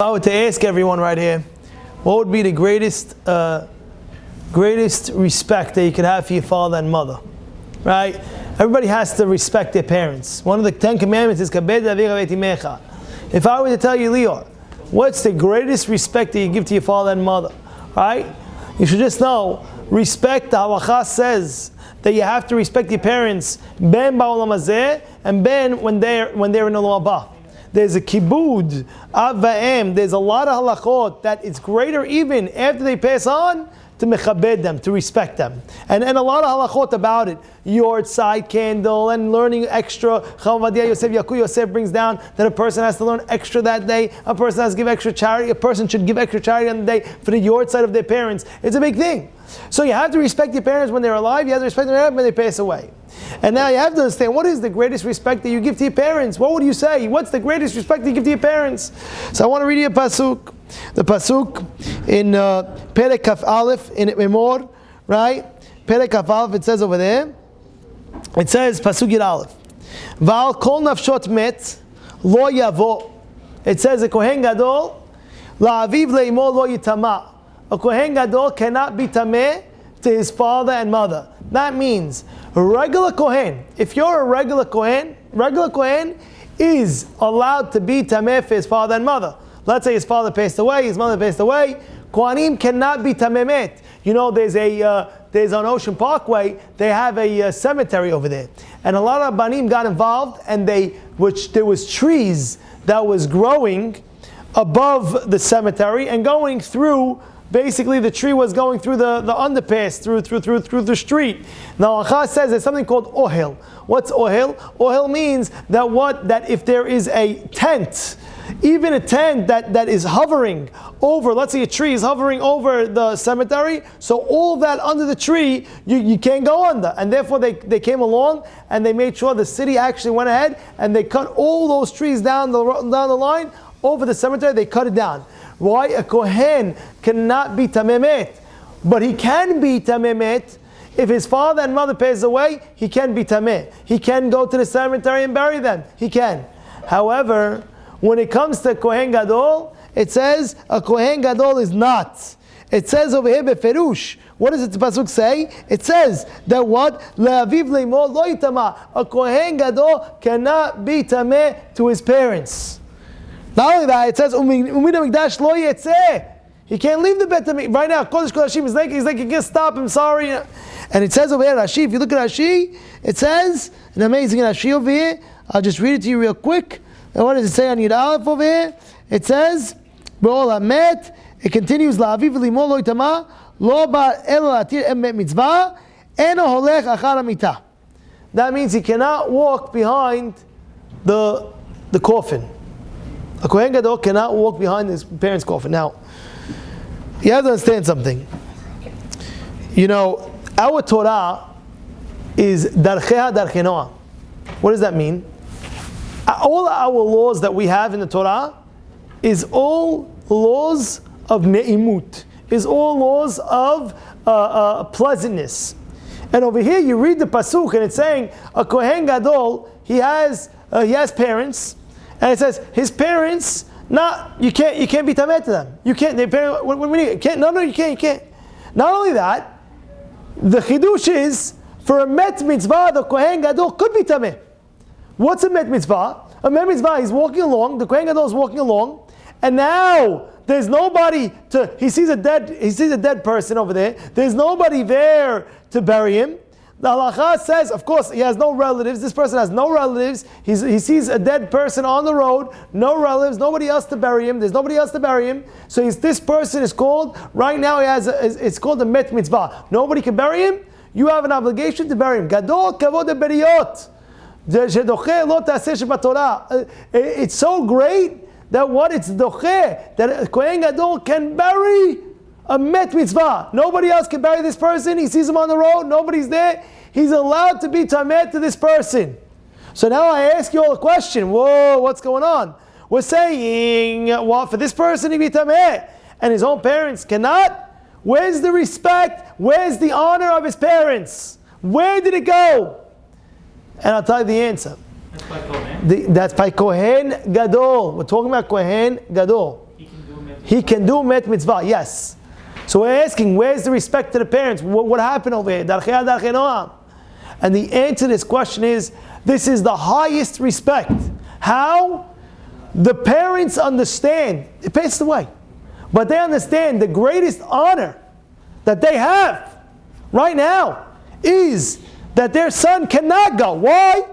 If I were to ask everyone right here, what would be the greatest respect that you could have for your father and mother? Right? Everybody has to respect their parents. One of the 10 commandments is Kabed Avicha V'et Imecha. If I were to tell you, Lior, what's the greatest respect that you give to your father and mother? Right? You should just know, respect, the halacha says that you have to respect your parents, ben ba'olam hazeh, and ben when they're in the olam haba. There's a kibud, av va'em. There's a lot of halachot that it's greater even after they pass on to mechabed them, to respect them. And a lot of halachot about it. Your side candle and learning extra. Yaku Yosef brings down that a person has to learn extra that day. A person has to give extra charity. A person should give extra charity on the day for the yard side of their parents. It's a big thing. So you have to respect your parents when they're alive. You have to respect them when they pass away. And now you have to understand, what is the greatest respect that you give to your parents? What would you say? What's the greatest respect you give to your parents? So I want to read you a pasuk. The pasuk in Perek Kaf Aleph in Emor, right? Perek Kaf Aleph, it says over there. It says pasuk Yud Aleph. Va'al kol nafshot met lo yavo. It says a kohen gadol la'aviv le'imo lo yitama. A kohen gadol cannot be tameh to his father and mother. That means a regular kohen. If you're a regular kohen is allowed to be tameh for his father and mother. Let's say his father passed away, his mother passed away. Kohanim cannot be tamemet. You know, there's on Ocean Parkway, they have a cemetery over there, and a lot of banim got involved, and there was trees that was growing above the cemetery and going through. Basically, the tree was going through the underpass, through the street. Now, Achaz says there's something called ohel. What's ohel? Ohel means that if there is a tent, even a tent that is hovering over, let's say a tree is hovering over the cemetery, so all that under the tree, you can't go under. And therefore they came along and they made sure the city actually went ahead and they cut all those trees down the line over the cemetery. They cut it down. Why? A kohen cannot be tamemet, but he can be tamemet. If his father and mother pass away, he can be tameh. He can go to the cemetery and bury them. He can. However, when it comes to kohen gadol, it says a kohen gadol is not. It says over here beferush. What does the pasuk say? It says that what? Le'aviv le'imo lo yitama. A kohen gadol cannot be tameh to his parents. Not only that, it says umid hamikdash lo yetzeh. He can't leave the Bet HaMikdash. Right now, Kodesh Kodashim is like, he's like, you can't stop him, sorry. And it says over here, Rashi, if you look at Rashi, it says, an amazing Rashi over here, I'll just read it to you real quick. And what does it say on Yud Aleph over here? It says, Be'ol HaMet, it continues, La'aviv Limo lo yitama, lo ba el latir emet mitzvah, eno holech achar hamita. That means he cannot walk behind the coffin. A Kohen Gadol cannot walk behind his parents' coffin. Now, you have to understand something. You know, our Torah is Darcheha Darchei Noah. What does that mean? All our laws that we have in the Torah is all laws of ne'imut, is all laws of pleasantness. And over here you read the pasuk and it's saying a Kohen Gadol, he has parents. And it says his parents, you can't be tameh to them. You can't. Their parents, you can't. No, you can't. Not only that, the chidush is for a met mitzvah, the kohen gadol could be tameh. What's a met mitzvah? A met mitzvah, he's walking along. The kohen gadol is walking along, and now there's nobody to. He sees a dead person over there. There's nobody there to bury him. The halacha says, of course, he has no relatives. This person has no relatives. He sees a dead person on the road, no relatives, nobody else to bury him. There's nobody else to bury him. So this person is called, right now it's called a met mitzvah. Nobody can bury him. You have an obligation to bury him. Gadol kavod beriyot. It's so great that what? It's doche, that a kohen gadol can bury a met mitzvah. Nobody else can bury this person. He sees him on the road. Nobody's there. He's allowed to be tameh to this person. So now I ask you all a question. Whoa, what's going on? We're saying, well, for this person to be tameh, and his own parents cannot? Where's the respect? Where's the honor of his parents? Where did it go? And I'll tell you the answer. That's by Kohen. That's by Kohen Gadol. We're talking about Kohen Gadol. He can He can do met mitzvah, yes. So we're asking, where's the respect to the parents? What happened over here? And the answer to this question is, this is the highest respect. How? The parents understand, it passed away, but they understand the greatest honor that they have right now is that their son cannot go. Why?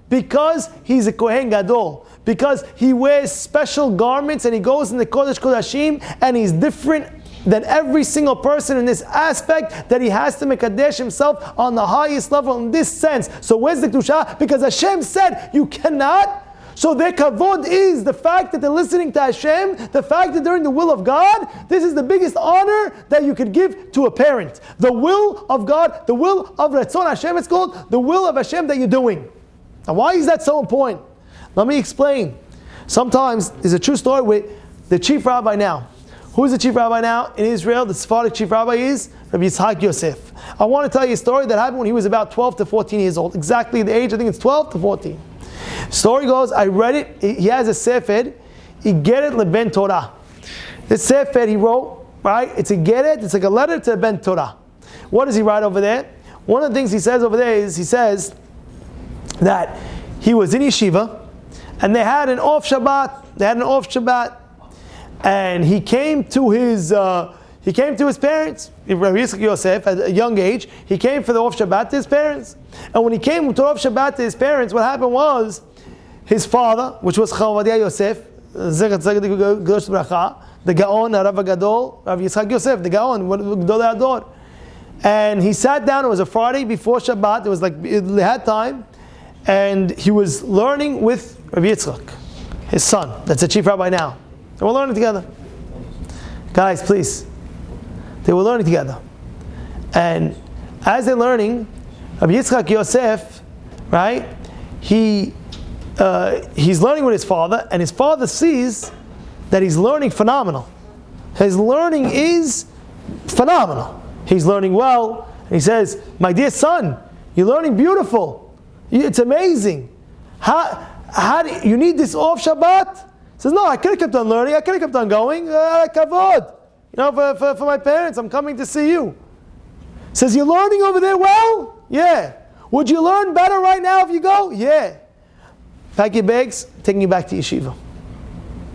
Because he's a Kohen Gadol. Because he wears special garments and he goes in the Kodesh Kodashim and he's different than every single person in this aspect, that he has to mekadesh himself on the highest level in this sense. So where's the Kedusha? Because Hashem said you cannot. So their kavod is the fact that they're listening to Hashem, the fact that they're in the will of God. This is the biggest honor that you could give to a parent. The will of God, the will of Ratzon Hashem, it's called the will of Hashem that you're doing. Now why is that so important? Let me explain. Sometimes, there's a true story with the chief rabbi now. Who is the chief rabbi now in Israel? The Sephardic chief rabbi is Rabbi Yosef. I want to tell you a story that happened when he was about 12 to 14 years old. Exactly the age, I think it's 12 to 14. Story goes, I read it, he has a sefer, Igeret leben Torah. This sefer he wrote, right? It's a Geret, it's like a letter to Ben Torah. What does he write over there? One of the things he says over there is, he says that he was in yeshiva, and they had an off Shabbat. And he came to his parents, Rabbi Yosef, at a young age. He came for the off Shabbat to his parents. And when he came to off Shabbat to his parents, what happened was, his father, which was Chavadia Yosef, the Gaon, Rav Gadol, Rav Yitzchak Yosef, the Gaon, Gadol Ador. And he sat down, it was a Friday before Shabbat, it was like, it had time, and he was learning with Rabbi Yitzchak, his son, that's the chief rabbi now. They were learning together. Guys, please. They were learning together. And as they're learning, Rabbi Yitzchak Yosef, right, he's learning with his father, and his father sees that he's learning phenomenal. His learning is phenomenal. He's learning well. And he says, my dear son, you're learning beautiful. It's amazing. How do you need this off Shabbat? He says, no, I could have kept on learning. I could have kept on going. Kavod. For my parents, I'm coming to see you. He says, you're learning over there well? Yeah. Would you learn better right now if you go? Yeah. Pack your bags, taking you back to yeshiva.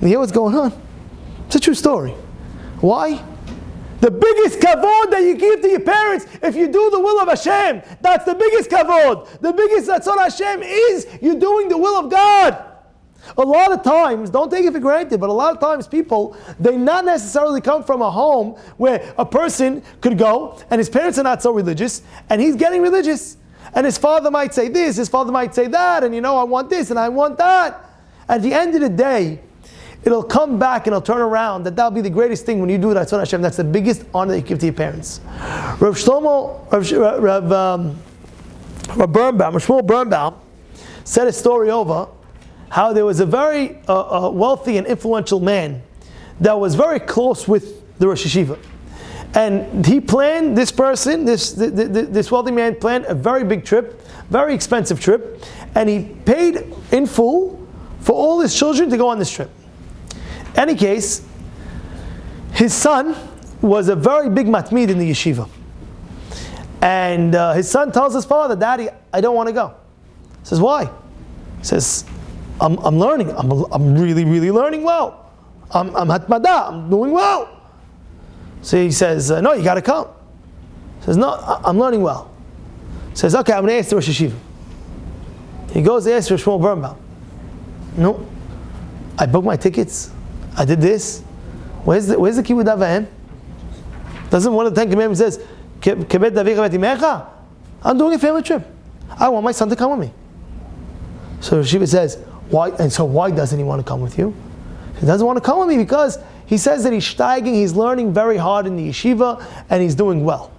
You hear what's going on? It's a true story. Why? The biggest kavod that you give to your parents, if you do the will of Hashem, that's the biggest kavod. The biggest Ratzon Hashem is you're doing the will of God. A lot of times, don't take it for granted, but a lot of times people, they not necessarily come from a home where a person could go and his parents are not so religious and he's getting religious. And his father might say this, his father might say that, and I want this and I want that. At the end of the day, it'll come back and it'll turn around that'll be the greatest thing when you do it. Ratzon Hashem. That's the biggest honor that you give to your parents. Rav Shmuel Birnbaum said a story over how there was a very wealthy and influential man that was very close with the Rosh Yeshiva. And he planned, this wealthy man planned a very big trip, very expensive trip, and he paid in full for all his children to go on this trip. Any case, his son was a very big matmid in the yeshiva. And his son tells his father, Daddy, I don't want to go. He says, why? He says, I'm learning. I'm really, really learning well. I'm hatmada. I'm doing well. So he says, no, you got to come. He says, no, I'm learning well. He says, okay, I'm going to ask the Rosh Yeshiva. He goes to ask Rosh Shmuel Birnbaum. No, I booked my tickets. I did this. Where's the Kibud Avaim? Doesn't one of the 10 Commandments says, Kebed Davicha Vetimecha? I'm doing a family trip. I want my son to come with me. So Shiva says, why? And so why doesn't he want to come with you? He doesn't want to come with me because he says that he's steiging, he's learning very hard in the yeshiva, and he's doing well.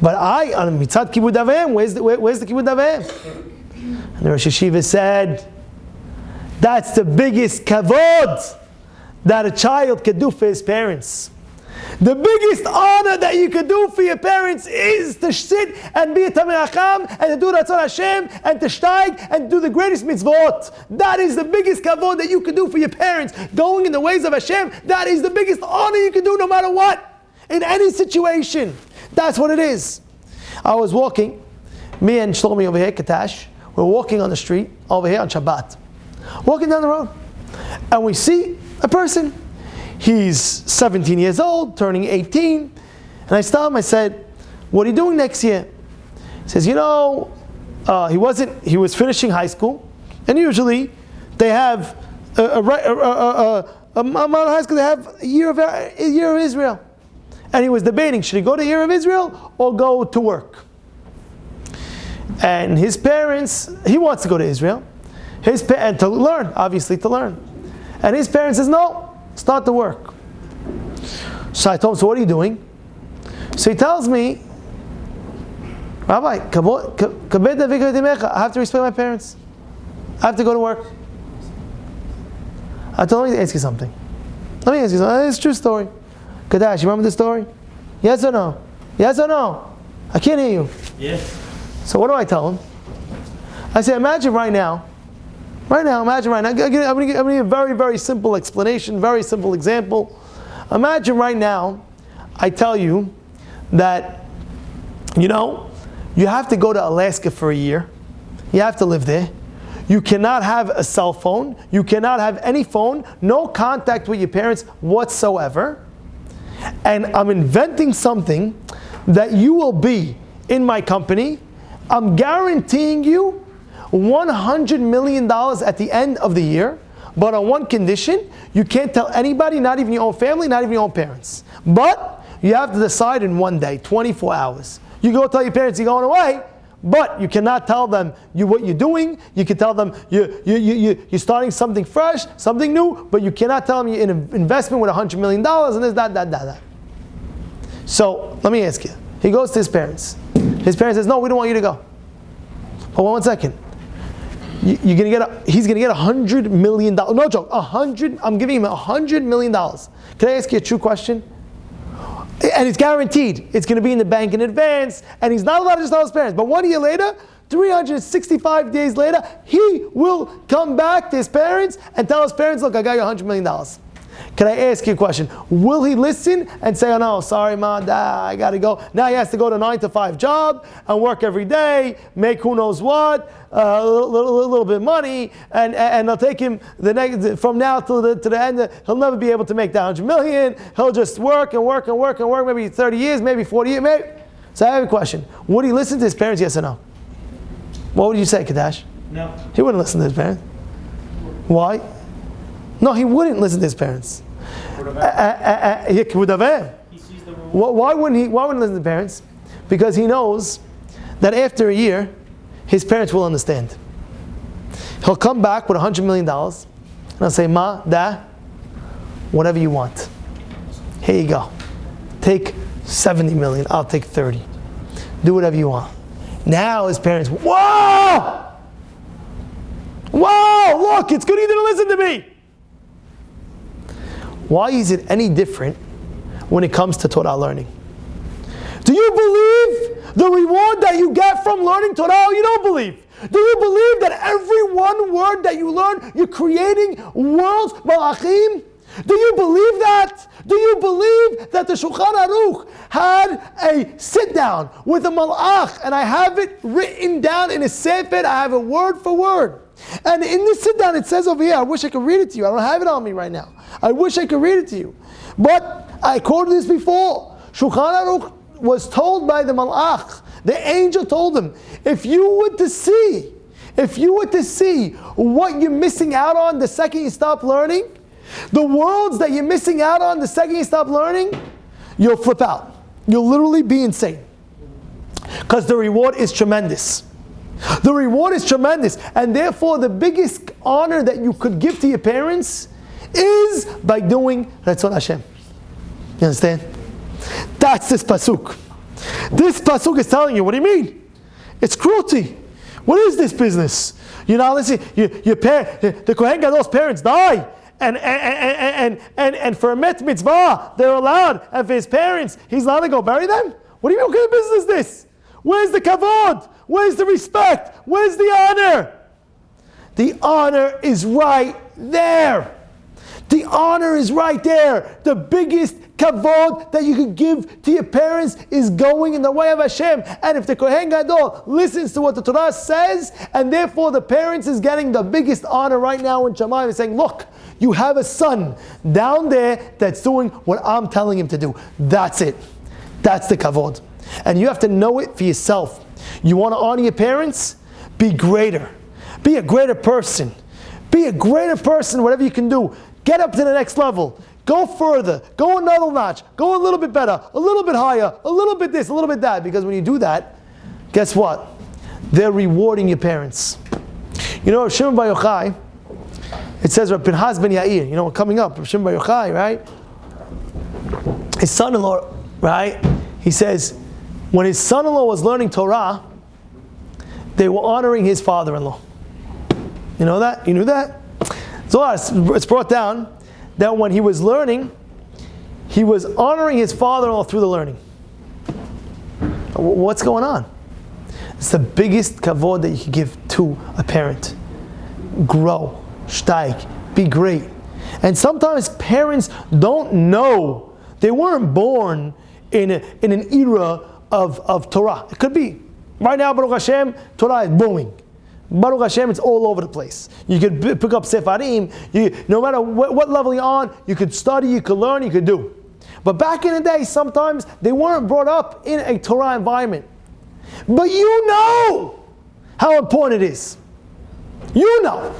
But on Mitzat Kibud Avaim, where's the Kibud Avaim? And the Rosh Yeshiva said, that's the biggest kavod that a child could do for his parents. The biggest honor that you could do for your parents is to sit and be a Tamil Acham and to do Ratzon Hashem and to steig and do the greatest mitzvot. That is the biggest kavod that you could do for your parents. Going in the ways of Hashem, that is the biggest honor you can do no matter what. In any situation. That's what it is. I was walking, me and Shlomi over here, Katash, we're walking on the street over here on Shabbat. Walking down the road. And we see a person. He's 17 years old, turning 18. And I stopped him, I said, what are you doing next year? He says, he was finishing high school. And usually they have high school, they have a year of Israel. And he was debating, should he go to year of Israel or go to work? And his parents, he wants to go to Israel. And to learn, obviously to learn. And his parents says, no. Start the work. So I told him, so what are you doing? So he tells me, Rabbi, I have to respect my parents. I have to go to work. I told him, let me ask you something. It's a true story. Kadash, you remember the story? Yes or no? Yes or no? I can't hear you. Yes. So what do I tell him? I say, imagine right now. I'm going to give you a very, very simple explanation, very simple example. Imagine right now, I tell you that, you have to go to Alaska for a year. You have to live there. You cannot have a cell phone. You cannot have any phone. No contact with your parents whatsoever. And I'm inventing something that you will be in my company. I'm guaranteeing you $100 million at the end of the year, but on one condition: you can't tell anybody, not even your own family, not even your own parents. But you have to decide in one day, 24 hours. You go tell your parents you're going away, but you cannot tell them what you're doing. You can tell them you're starting something fresh, something new, but you cannot tell them you're in an investment with $100 million and this, that. So let me ask you. He goes to his parents. His parents says, no, we don't want you to go. Hold on one second. He's going to get $100 million. No joke. I'm giving him $100 million. Can I ask you a true question? And it's guaranteed. It's going to be in the bank in advance. And he's not allowed to just tell his parents. But 1 year later, 365 days later, he will come back to his parents and tell his parents, look, I got you $100 million. Can I ask you a question? Will he listen and say, oh no, sorry, Ma, Dad, I got to go. Now he has to go to 9 to 5 job and work every day, make who knows what, a little bit of money, and they'll take him from now to the end. He'll never be able to make that $100 million. He'll just work, maybe 30 years, maybe 40 years, maybe. So I have a question. Would he listen to his parents, yes or no? What would you say, Kadash? No. He wouldn't listen to his parents. Why? No, he wouldn't listen to his parents. Why wouldn't he listen to the parents? Because he knows that after a year, his parents will understand. He'll come back with $100 million, and I'll say, Ma, Dad, whatever you want. Here you go. Take 70 million, I'll take 30. Do whatever you want. Now his parents, whoa! Look, it's good he didn't listen to me. Why is it any different when it comes to Torah learning? Do you believe the reward that you get from learning Torah, or you don't believe? Do you believe that every one word that you learn, you're creating worlds, malachim? Do you believe that? Do you believe that the Shulchan Aruch had a sit down with a malach, and I have it written down in a sefer, I have it word for word. And in this sit down it says over here, I wish I could read it to you. I don't have it on me right now. I wish I could read it to you. But I quoted this before. Shulchan Aruch was told by the malach, the angel told him, if you were to see what you're missing out on the second you stop learning, the worlds that you're missing out on the second you stop learning, you'll flip out. You'll literally be insane. Because the reward is tremendous. The reward is tremendous. And therefore the biggest honor that you could give to your parents is by doing Ratzon Hashem. You understand? That's this pasuk. This pasuk is telling you, what do you mean? It's cruelty. What is this business? You're not listening. The Kohen Gadol's parents die, and for a mitzvah, they're allowed, and for his parents, he's allowed to go bury them? What do you mean, what kind of business is this? Where's the kavod? Where's the respect? Where's the honor? The honor is right there. The honor is right there. The biggest kavod that you could give to your parents is going in the way of Hashem. And if the Kohen Gadol listens to what the Torah says, and therefore the parents is getting the biggest honor right now in Shamayim, saying, look, you have a son down there that's doing what I'm telling him to do. That's it. That's the kavod. And you have to know it for yourself. You want to honor your parents? Be greater. Be a greater person. Be a greater person, whatever you can do. Get up to the next level. Go further. Go another notch. Go a little bit better. A little bit higher. A little bit this, a little bit that. Because when you do that, guess what? They're rewarding your parents. You know, Shimon Bar Yochai, it says Rabbi Pinchas ben Yair. You know, coming up, Shimon Bar Yochai, right? His son-in-law, right? He says, when his son-in-law was learning Torah, they were honoring his father-in-law. You know that? You knew that? So it's brought down that when he was learning, he was honoring his father-in-law through the learning. What's going on? It's the biggest kavod that you can give to a parent. Grow, steig, be great. And sometimes parents don't know. They weren't born in an era of Torah. It could be. Right now, Baruch Hashem, Torah is booming. Baruch Hashem, it's all over the place. You could pick up Sefarim. No matter what level you're on, you could study, you could learn, you could do. But back in the day, sometimes they weren't brought up in a Torah environment. But you know how important it is. You know.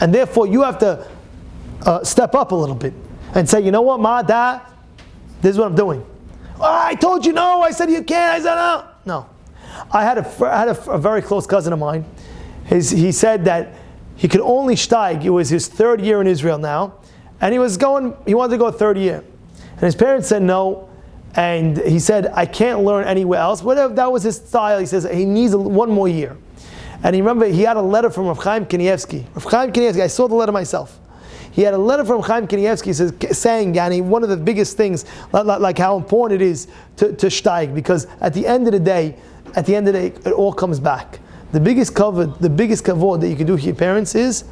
And therefore, you have to step up a little bit and say, you know what, Ma, Dad, this is what I'm doing. Oh, I told you no, I said you can't, I said no. No. I had a very close cousin of mine. He said that he could only steig. It was his third year in Israel now. And he wanted to go third year. And his parents said no. And he said, I can't learn anywhere else. Whatever, that was his style. He says he needs one more year. And he had a letter from Rav Chaim Kanievsky. Rav Chaim Kanievsky, I saw the letter myself. He had a letter from Chaim Kanievsky saying, Yani, one of the biggest things, like how important it is to steig. Because at the end of the day, it all comes back. The biggest kavod that you can do to your parents is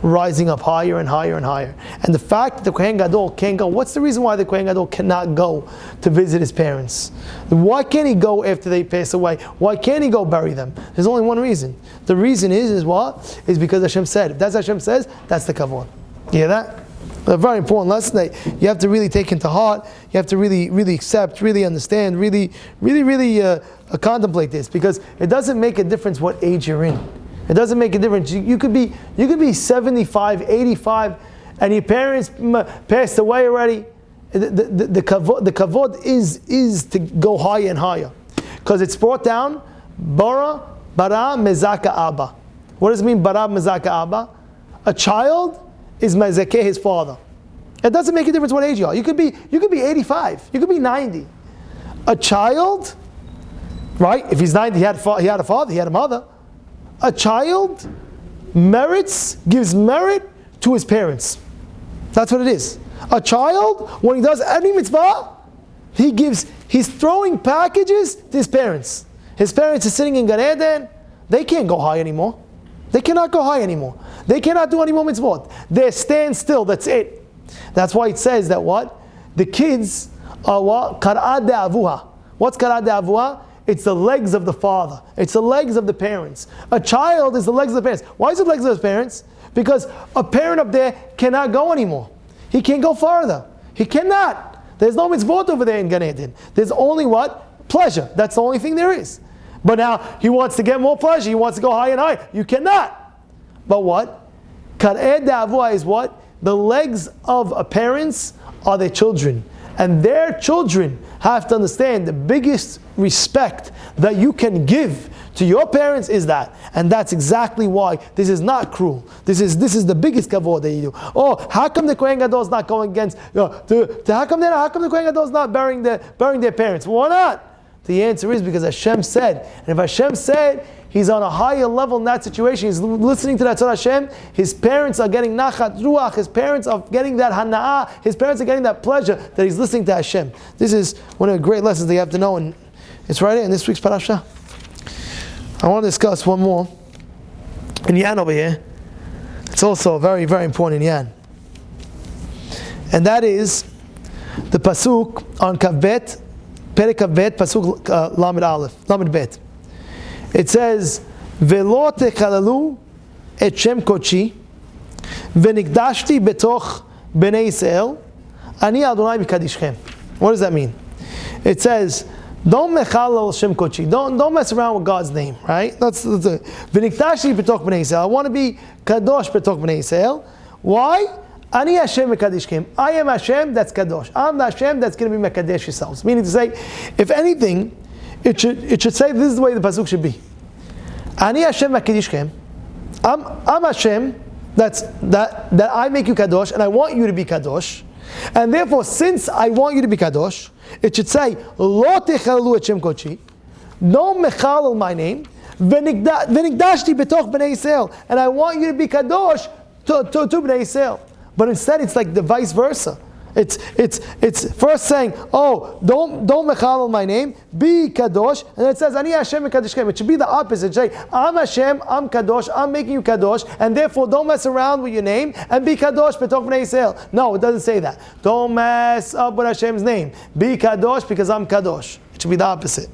rising up higher and higher and higher. And the fact that the Kohen Gadol can't go, what's the reason why the Kohen Gadol cannot go to visit his parents? Why can't he go after they pass away? Why can't he go bury them? There's only one reason. The reason is what? Is because Hashem said. If that's Hashem says, that's the kavod. You hear that? A very important lesson that you have to really take into heart. You have to really, really accept, really understand, really contemplate this, because it doesn't make a difference what age you're in. It doesn't make a difference. You could be 75, 85, and your parents passed away already. The kavod is to go higher and higher, because it's brought down bara mezaka abba. What does it mean, bara mezaka abba? A child is mezakeh his father. It doesn't make a difference what age you are. You could be 85. You could be 90. A child, right? If he's 90, he had a father, he had a mother. A child gives merit to his parents. That's what it is. A child, when he does any mitzvah, he's throwing packages to his parents. His parents are sitting in Gan Eden. They can't go high anymore. They cannot go high anymore. They cannot do any more mitzvot. They stand still. That's it. That's why it says that what? The kids are what? Kar'ad de'avuha. What's kar'ad de'avuha? It's the legs of the father. It's the legs of the parents. A child is the legs of the parents. Why is it legs of his parents? Because a parent up there cannot go anymore. He can't go farther. He cannot. There's no mitzvot over there in Gan Eden. There's only what? Pleasure. That's the only thing there is. But now he wants to get more pleasure. He wants to go higher and higher. You cannot. But what? Kar'ed da'avua is what? The legs of parents are their children. And their children have to understand the biggest respect that you can give to your parents is that. And that's exactly why this is not cruel. This is the biggest kavod that you do. Oh, how come the Kohen Gadol is not going against, how come the Kohen Gadol is not burying their parents? Why not? The answer is because Hashem said. And if Hashem said, He's on a higher level in that situation. He's listening to that Tzad Hashem. His parents are getting nachat ruach. His parents are getting that hana'ah. His parents are getting that pleasure that he's listening to Hashem. This is one of the great lessons that you have to know, and it's right in this week's Parashat. I want to discuss one more in Yan over here. It's also very, very important in Yan. And that is the pasuk on Kavbet, Perek Kavbet, pasuk Lamed Aleph, Lamed Bet. It says, "Velo techalalu et Shem Kochi, v'nikdashti betoch bnei Yisrael, ani Adonai mikadishchem." What does that mean? It says, don't mechalel Shem Kochi. Don't mess around with God's name, right? That's it. V'nikdashti betoch bnei Yisrael. I want to be kadosh betoch bnei Yisrael. Why? Ani Hashem mekadishchem. I am Hashem that's kadosh. I'm the Hashem that's going to be mekadesh yourselves. Meaning to say, if anything, it should say this is the way the pasuk should be. Ani Hashem mekadishchem. I'm Hashem that I make you kadosh, and I want you to be kadosh. And therefore, since I want you to be kadosh, it should say lo techalu et Shem kochi. Don't mechalel my name. V'nikdashti betoch bnei Yisrael. And I want you to be kadosh to bnei Yisrael. But instead, it's like the vice versa. It's first saying, oh, don't mechalel my name, be kadosh, and it says, Ani Hashem mekadishchem. It should be the opposite. Say, I'm Hashem, I'm kadosh, I'm making you kadosh, and therefore don't mess around with your name and be kadosh b'toch bnei Yisrael. No, it doesn't say that. Don't mess up with Hashem's name. Be kadosh because I'm kadosh. It should be the opposite.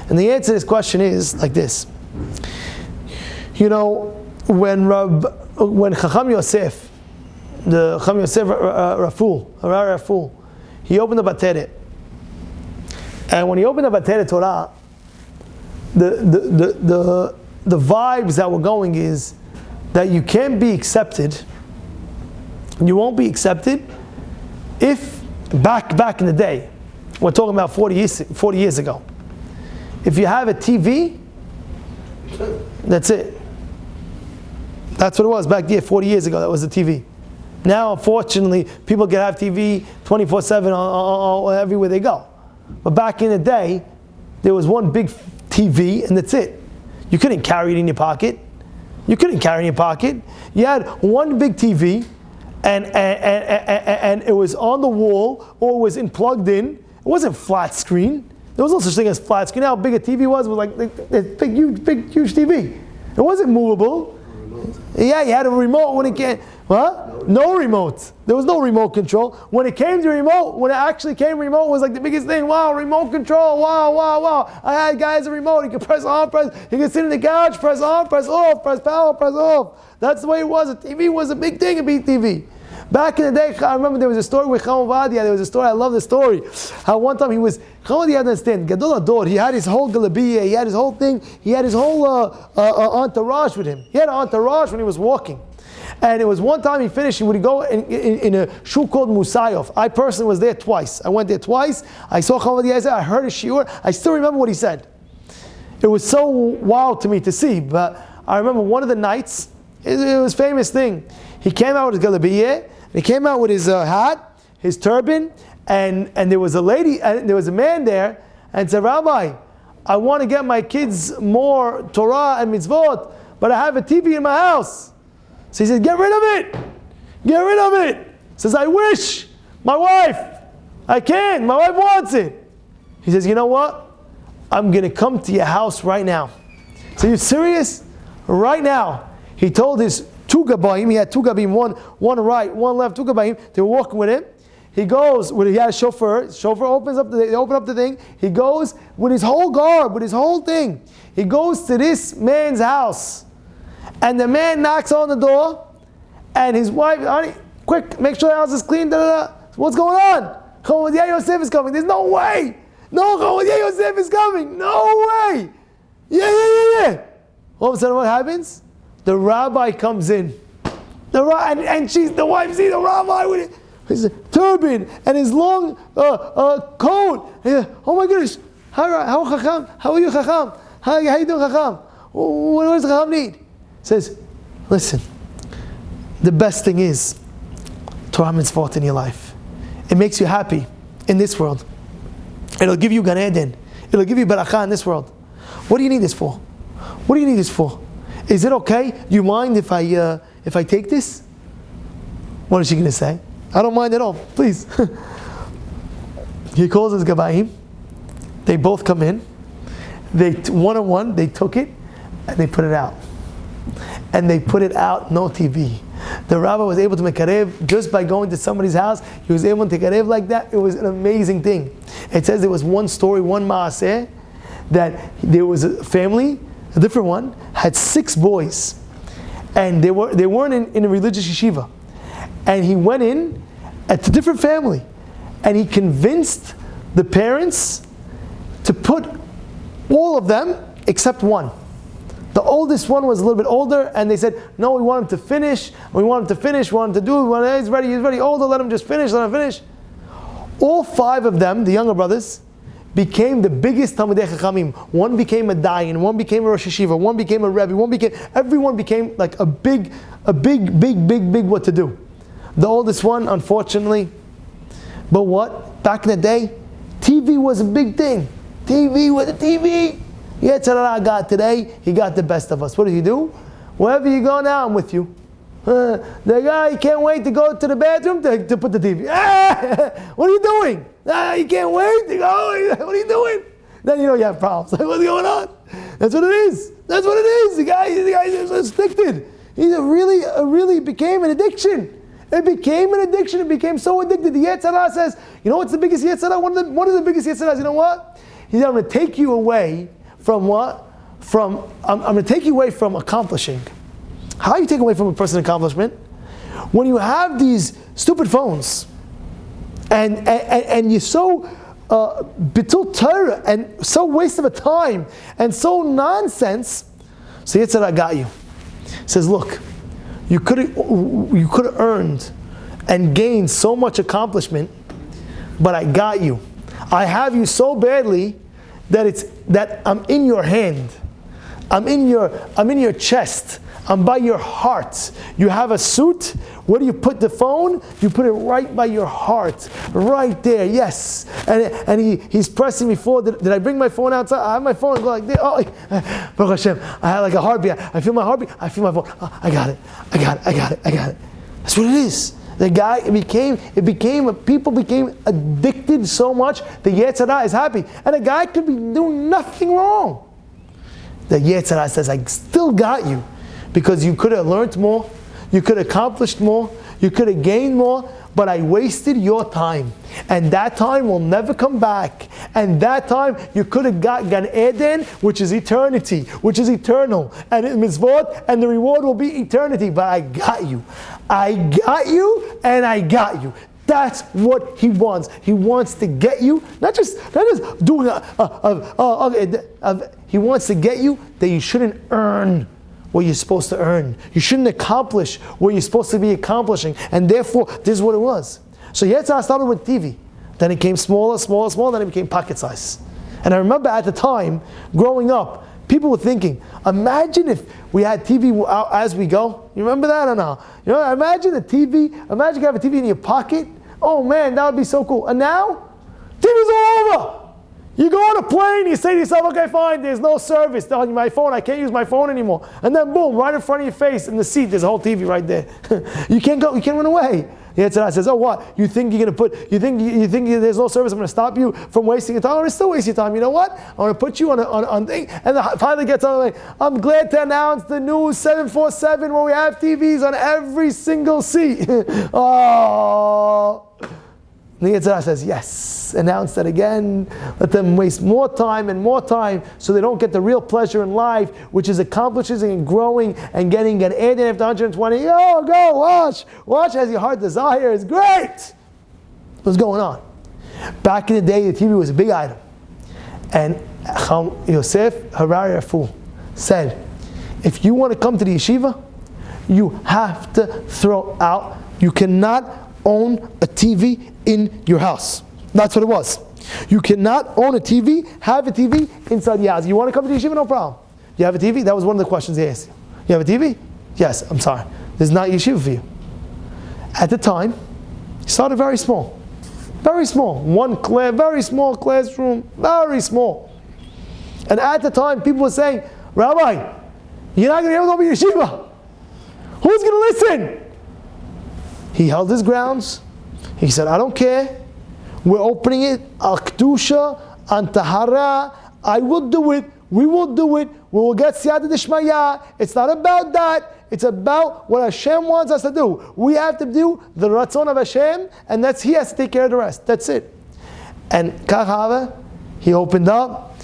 And the answer to this question is like this. You know, when Chacham Yosef, the Chacham Yosef Raful, he opened the Bateret. And when he opened the Bateret Torah, the vibes that were going is that you can't be accepted, you won't be accepted if, back in the day, we're talking about 40 years ago, if you have a TV, that's it. That's what it was back there 40 years ago, that was the TV. Now, unfortunately, people can have TV 24/7 everywhere they go. But back in the day, there was one big TV, and that's it. You couldn't carry it in your pocket. You had one big TV, and it was on the wall, or it was plugged in. It wasn't flat screen. There was no such thing as flat screen. How big a TV was like this big, huge TV. It wasn't movable. Yeah, you had a remote when it came. What? No remote. There was no remote control. When it came to remote, when it actually came remote, was like the biggest thing. Wow, remote control. Wow. I had guys a remote. He could press on, he could sit on the couch, press on, press off, press power, press off. That's the way it was. A TV was a big thing, a big TV. Back in the day, I remember there was a story with Chacham Ovadia. There was a story, I love the story. How one time Chacham Ovadia, understand, Gadol Ador, he had his whole galabiyah, he had his whole thing, he had his whole entourage with him. He had an entourage when he was walking. And it was one time he finished, he would go in a shul called Musayov. I personally was there twice. I went there twice. I saw Chacham Ovadia, I heard his shiur. I still remember what he said. It was so wild to me to see, but I remember one of the nights, it was a famous thing. He came out with his galabiyah, he came out with his hat, his turban, and there was a lady, and there was a man there, and said, Rabbi, I want to get my kids more Torah and mitzvot, but I have a TV in my house. So he said, get rid of it. He says, I wish, my wife, I can, my wife wants it. He says, you know what? I'm going to come to your house right now. So you serious? Right now. He told his two gabayim, he had two gabayim, one right, one left, two gabayim, they were walking with him. He goes, he had a chauffeur opens up they open up the thing, he goes with his whole garb, with his whole thing. He goes to this man's house, and the man knocks on the door, and his wife, honey, quick, make sure the house is clean, What's going on? Rabbi Yosef is coming. There's no way. No, Rabbi Yosef is coming. No way. Yeah. All of a sudden, what happens? The rabbi comes in. The wife sees the rabbi with his turban and his long coat. Oh my goodness! How Chacham? How are you, Chacham? How you doing, Chacham? What does Chacham need? Says, listen. The best thing is Torah mitzvot in your life. It makes you happy in this world. It'll give you Gan Eden. It'll give you barakah in this world. What do you need this for? what do you need this for? Is it okay? Do you mind if I take this? What is she going to say? I don't mind at all. Please. He calls his Gabayim. They both come in. They one-on-one, they took it and they put it out. And they put it out, no TV. The rabbi was able to make karev just by going to somebody's house. He was able to karev like that. It was an amazing thing. It says there was one story, one maaseh, that there was a family, a different one, had 6 boys. And they weren't in a religious yeshiva. And he went in at a different family. And he convinced the parents to put all of them except one. The oldest one was a little bit older, and they said, no, we want him to finish, we want him to do it, he's ready, older, let him just finish, let him finish. All 5 of them, the younger brothers, became the biggest Talmidei Chachamim. One became a Dayan, one became a Rosh Hashiva, one became a Rebbe, everyone became like a big what to do. The oldest one, unfortunately, but what? Back in the day, TV was a big thing. TV was a TV. Yetzirah got today, he got the best of us. What does he do? Wherever you go now, I'm with you. The guy, he can't wait to go to the bathroom to put the TV. What are you doing? You can't wait to go. What are you doing? Then you know you have problems. What's going on? That's what it is. That's what it is. The guy is addicted. He really became an addiction. It became an addiction. It became so addicted. The Yetzirah says, you know what's the biggest Yetzirah? One of the biggest Yetzirahs, you know what? He said, I'm going to take you away from what? I'm going to take you away from accomplishing. How you take away from a person's accomplishment? When you have these stupid phones, and you're so bitul torah and so waste of a time and so nonsense. So Yetzirah got you. He says, look, you could have earned and gained so much accomplishment, but I got you. I have you so badly that I'm in your hand. I'm in your chest. I'm by your heart. You have a suit. Where do you put the phone? You put it right by your heart. Right there, yes. And he's pressing me forward. Did I bring my phone outside? I have my phone. Go like this. Oh, Baruch Hashem. I had like a heartbeat. I feel my heartbeat. I feel my phone. Oh, I got it. That's what it is. The guy, people became addicted so much, the Yetzirah is happy. And the guy could be doing nothing wrong. The Yetzirah says, I still got you. Because you could have learned more, you could have accomplished more, you could have gained more, but I wasted your time. And that time will never come back. And that time you could have got Gan Eden, which is eternity, which is eternal. And in mitzvot, and the reward will be eternity. But I got you. I got you, and I got you. That's what he wants. He wants to get you, not just doing he wants to get you that you shouldn't earn what you're supposed to earn. You shouldn't accomplish what you're supposed to be accomplishing. And therefore, this is what it was. So Yetzirah started with TV. Then it came smaller, then it became pocket size. And I remember at the time, growing up, people were thinking, imagine if we had TV as we go. You remember that or no? You know, imagine you have a TV in your pocket. Oh man, that would be so cool. And now, TV's all over. You go on a plane, you say to yourself, okay, fine, there's no service on my phone, I can't use my phone anymore. And then boom, right in front of your face, in the seat, there's a whole TV right there. You can't run away. The Yetzirah says, oh what? You think there's no service, I'm going to stop you from wasting your time? I'm going to still waste your time. You know what? I'm going to put you on thing. And the pilot gets on the way, I'm glad to announce the new 747 where we have TVs on every single seat. Oh. The Yetzirah says, yes, announce that again. Let them waste more time so they don't get the real pleasure in life, which is accomplishing and growing and getting an Eden after 120. Oh, go watch as your heart desires. Great! What's going on? Back in the day, the TV was a big item. And Yosef Palacci said, if you want to come to the yeshiva, you have to throw out, you cannot own a TV in your house. That's what it was. You cannot own a TV, have a TV inside the house. You want to come to the yeshiva? No problem. You have a TV? That was one of the questions they asked you. You have a TV? Yes, I'm sorry. This is not yeshiva for you. At the time, it started very small. Very small. Very small classroom. Very small. And at the time, people were saying, Rabbi, you're not going to be able to open yeshiva. Who's going to listen? He held his grounds. He said, I don't care. We're opening it. Al Kedusha, on Tahara. I will do it. We will do it. We will get Siyata Dishmaya. It's not about that. It's about what Hashem wants us to do. We have to do the Ratzon of Hashem, and He has to take care of the rest. That's it. And Kachava, he opened up,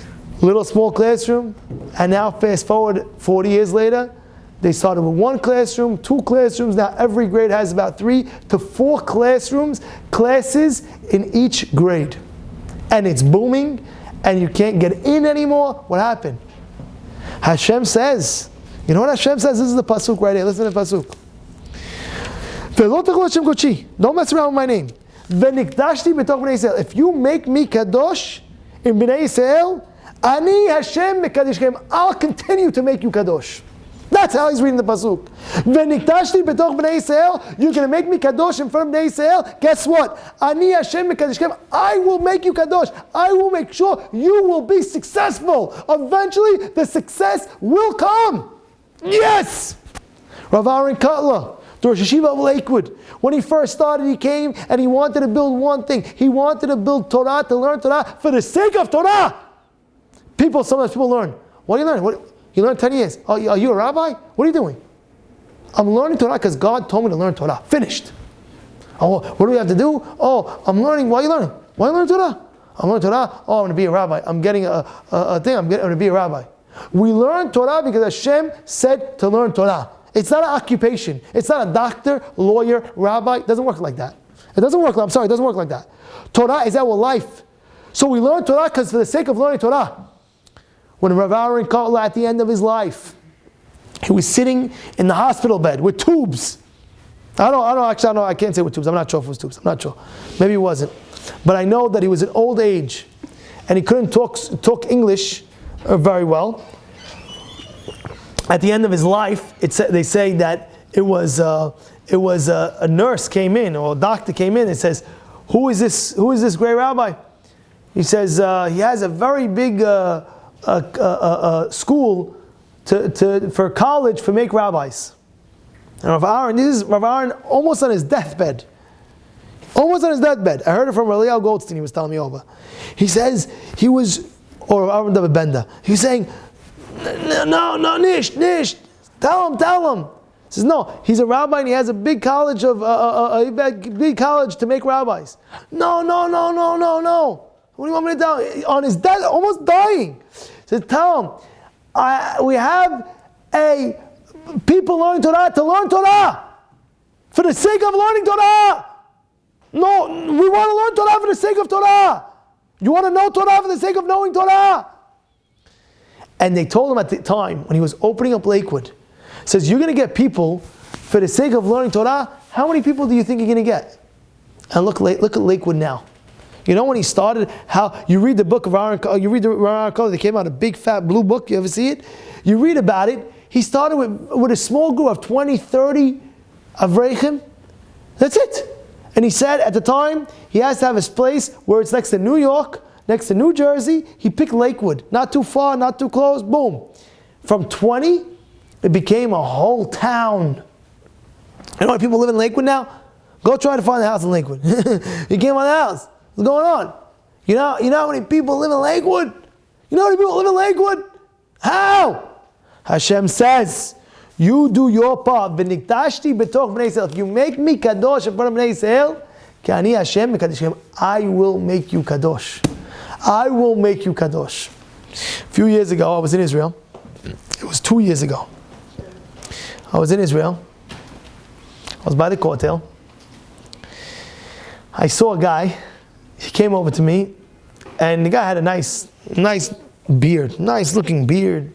little small classroom, and now fast forward 40 years later, they started with 1 classroom, 2 classrooms. Now every grade has about 3 to 4 classes in each grade. And it's booming, and you can't get in anymore. What happened? Hashem says, you know what Hashem says? This is the pasuk right here. Listen to the pasuk. Don't mess around with my name. If you make me kadosh in Bnei Yisrael, Ani Hashem mekadishchem. I'll continue to make you kadosh. That's how he's reading the pasuk. V'niktashti betoch bnei Yisrael. You're going to make me kadosh in front of bnei Yisrael. Guess what? Ani Hashem mekadishchem. I will make you kadosh. I will make sure you will be successful. Eventually, the success will come. Yes. Rav Aaron Kotler, the Rosh Yeshiva of Lakewood. When he first started, he came and he wanted to build one thing. He wanted to build Torah, to learn Torah for the sake of Torah. Sometimes people learn. What do you learn? You learned 10 years. Are you a rabbi? What are you doing? I'm learning Torah because God told me to learn Torah. Finished. Oh, what do we have to do? Oh, I'm learning. Why are you learning? Why are you learning Torah? I'm learning Torah. Oh, I'm going to be a rabbi. I'm getting a thing. I'm going to be a rabbi. We learn Torah because Hashem said to learn Torah. It's not an occupation. It's not a doctor, lawyer, rabbi. It doesn't work like that. It doesn't work like that. Torah is our life. So we learn Torah because for the sake of learning Torah. When Rav Aaron Kotler, at the end of his life, he was sitting in the hospital bed with tubes. I can't say with tubes. I'm not sure if it was tubes. I'm not sure. Maybe it wasn't. But I know that he was in old age and he couldn't talk English very well. At the end of his life, they say that it was a nurse came in or a doctor came in and says, "Who is this great rabbi?" He says he has a very big school for college for make rabbis. And this is Rav Aaron almost on his deathbed. I heard it from Eliyahu Goldstein. He was telling me over. He says or Rav Aaron David Benda. He was saying, no, nish. Tell him. He says, no, he's a rabbi and he has a big college big college to make rabbis. No. What do you want me to tell? On his death, almost dying. He says, tell him, we have people learning Torah to learn Torah. For the sake of learning Torah. No, we want to learn Torah for the sake of Torah. You want to know Torah for the sake of knowing Torah. And they told him at the time, when he was opening up Lakewood, says, you're going to get people for the sake of learning Torah. How many people do you think you're going to get? And look at Lakewood now. You know when he started, how you read the book of Aaron, you read the Aaron Kotler, they came out a big fat blue book, you ever see it? You read about it. He started with a small group of 20, 30 Avrechim. That's it. And he said at the time, he has to have his place where it's next to New York, next to New Jersey. He picked Lakewood. Not too far, not too close, boom. From 20, it became a whole town. You know how many people live in Lakewood now? Go try to find a house in Lakewood. You can't find a house. What's going on? You know how many people live in Lakewood? You know how many people live in Lakewood? How? Hashem says, you do your part. V'niktashti betoch bnei Yisrael. If you make me kadosh in front of bnei Yisrael, ki ani Hashem mekadishchem. I will make you kadosh. I will make you kadosh. A few years ago, I was in Israel. It was 2 years ago. I was in Israel. I was by the Kotel. I saw a guy. He came over to me, and the guy had a nice beard, nice looking beard.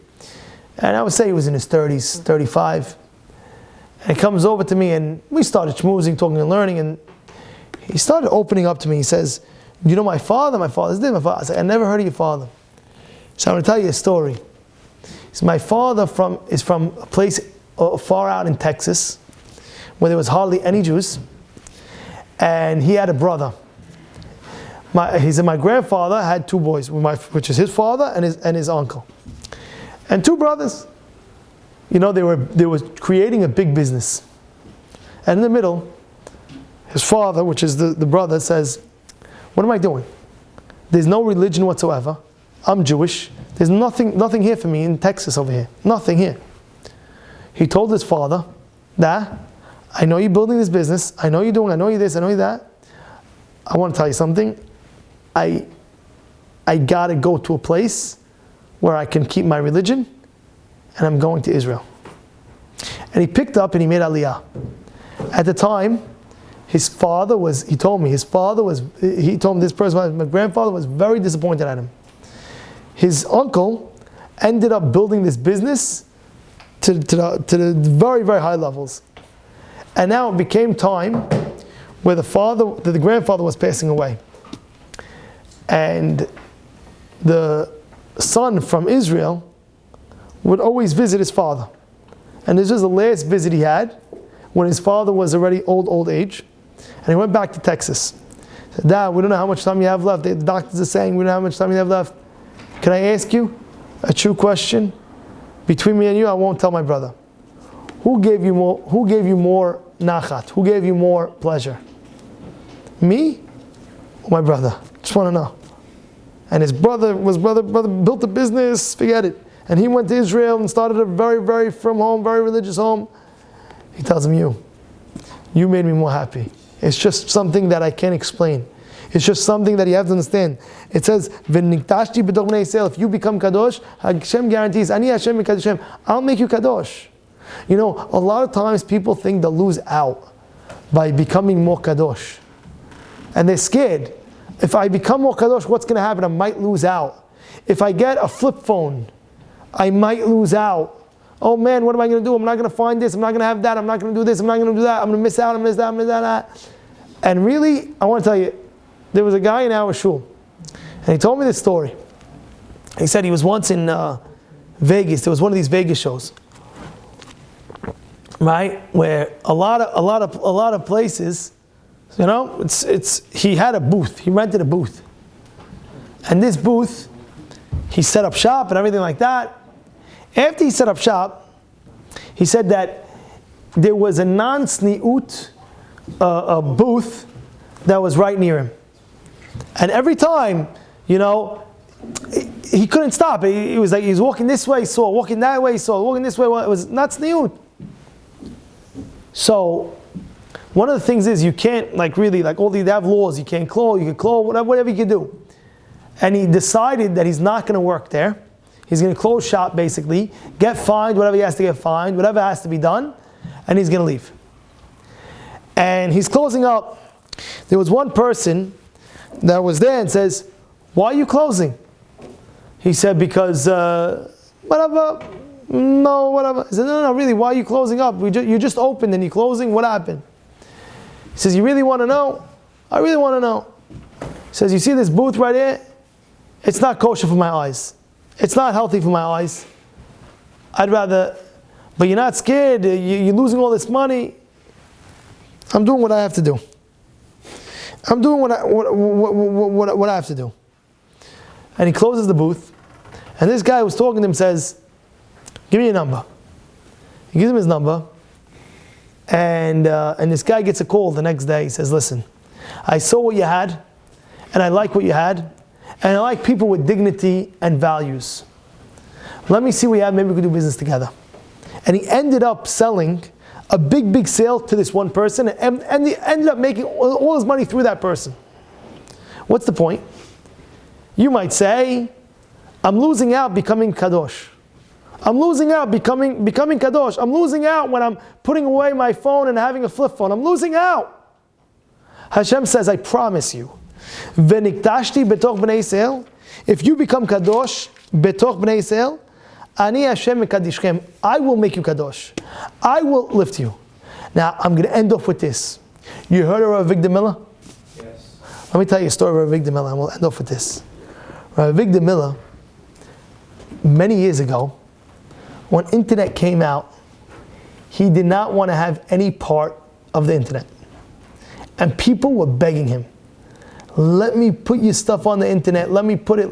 And I would say he was in his 30s, 35. And he comes over to me, and we started schmoozing, talking and learning, and he started opening up to me. He says, you know my father? My father's dead. I said, I never heard of your father. So I'm going to tell you a story. So my father is from a place far out in Texas, where there was hardly any Jews, and he had a brother. My grandfather had 2 boys, which is his father and his uncle. and two brothers. They were creating a big business. And in the middle, his father, which is the brother, says, what am I doing? There's no religion whatsoever. I'm Jewish. There's nothing here for me in Texas over here. Nothing here. He told his father, Dad, I know you're building this business. I know you're this, I know you that. I want to tell you something. I got to go to a place where I can keep my religion, and I'm going to Israel. And he picked up and he made Aliyah. At the time, he told me this person, my grandfather was very disappointed at him. His uncle ended up building this business to the very, very high levels. And now it became time where the grandfather was passing away. And the son from Israel would always visit his father. And this was the last visit he had when his father was already old age. And he went back to Texas. He said, Dad, we don't know how much time you have left. The doctors are saying we don't know how much time you have left. Can I ask you a true question? Between me and you, I won't tell my brother. Who gave you more nachat? Who gave you more pleasure? Me or my brother? Just want to know. And his brother built a business, forget it. And he went to Israel and started a very, very firm home, very religious home. He tells him, you made me more happy. It's just something that I can't explain. It's just something that you have to understand. It says, if you become kadosh, Hashem guarantees, Ani Hashem mikadoshem, I'll make you kadosh. A lot of times people think they'll lose out by becoming more kadosh. And they're scared. If I become more kadosh, what's going to happen? I might lose out. If I get a flip phone, I might lose out. Oh man, what am I going to do? I'm not going to find this. I'm not going to have that. I'm not going to do this. I'm not going to do that. I'm going to miss out. I'm going to miss that. I'm going to miss that. And really, I want to tell you, there was a guy in our shul, and he told me this story. He said he was once in Vegas. There was one of these Vegas shows, right, where a lot of places, he had a booth. He rented a booth, and this booth, he set up shop and everything like that. After he set up shop, he said that there was a non-sni'ut booth that was right near him. And every time, he couldn't stop. He was like, he was walking this way, he saw, walking that way, he saw, walking this way. It was not sni'ut. So, one of the things is you can't they have laws. You can't close, you can close, whatever you can do. And he decided that he's not going to work there. He's going to close shop basically, get fined, whatever he has to get fined, whatever has to be done, and he's going to leave. And he's closing up. There was one person that was there and says, why are you closing? He said, because, whatever. No, whatever. He said, no, really, why are you closing up? You just opened and you're closing, what happened? He says, you really want to know? I really want to know. He says, you see this booth right here? It's not kosher for my eyes. It's not healthy for my eyes. I'd rather, but you're not scared, you're losing all this money. I'm doing what I have to do. I'm doing what I have to do. And he closes the booth, and this guy who was talking to him says, give me your number. He gives him his number, and this guy gets a call the next day. He says, listen, I saw what you had, and I like what you had, and I like people with dignity and values. Let me see what you have, maybe we could do business together. And he ended up selling a big sale to this one person, and he ended up making all his money through that person. What's the point? You might say, I'm losing out becoming kadosh. I'm losing out becoming kadosh. I'm losing out when I'm putting away my phone and having a flip phone. I'm losing out. Hashem says, I promise you, V'niktashti betoch b'nei Yisrael, if you become kadosh betoch b'nei Yisrael, Ani Hashem mekadishchem, I will make you kadosh. I will lift you. Now, I'm going to end off with this. You heard of Rabbi Yosef Palacci? Yes. Let me tell you a story of Rabbi Yosef Palacci, and we'll end off with this. Rabbi Yosef Palacci, many years ago, when internet came out, he did not want to have any part of the internet. And people were begging him, let me put your stuff on the internet. Let me put it.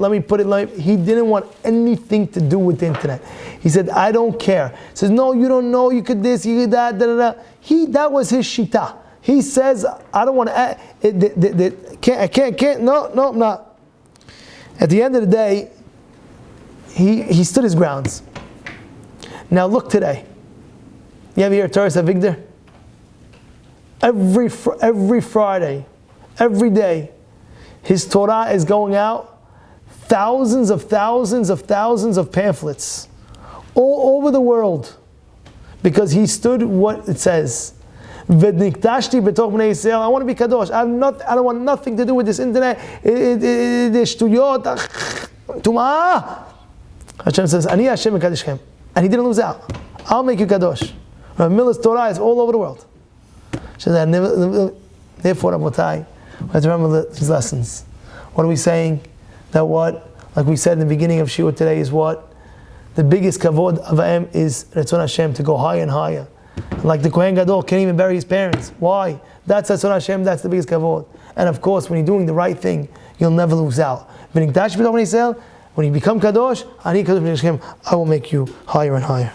He didn't want anything to do with the internet. He said, I don't care. He says, no, you don't know. You could this, you could that, that was his shita. He says, I don't want to, I can't, no, I'm not. At the end of the day, he stood his grounds. Now look today. You ever hear Torah Avigdor? Every Friday, every day, his Torah is going out, thousands of pamphlets all over the world, because he stood what it says. I want to be kadosh. I don't want nothing to do with this internet. Hashem says, Ani Hashem mekadeshchem, and he didn't lose out. I'll make you kadosh. Rabbi Miller's Torah is all over the world. Therefore, Rabotai, we have to remember these lessons. What are we saying? That what, like we said in the beginning of Shiur today, is what? The biggest kavod of Am is Ratzon Hashem, to go higher and higher. Like the Kohen Gadol can't even bury his parents. Why? That's Ratzon Hashem, that's the biggest kavod. And of course, when you're doing the right thing, you'll never lose out. When you become kadosh, I will make you higher and higher.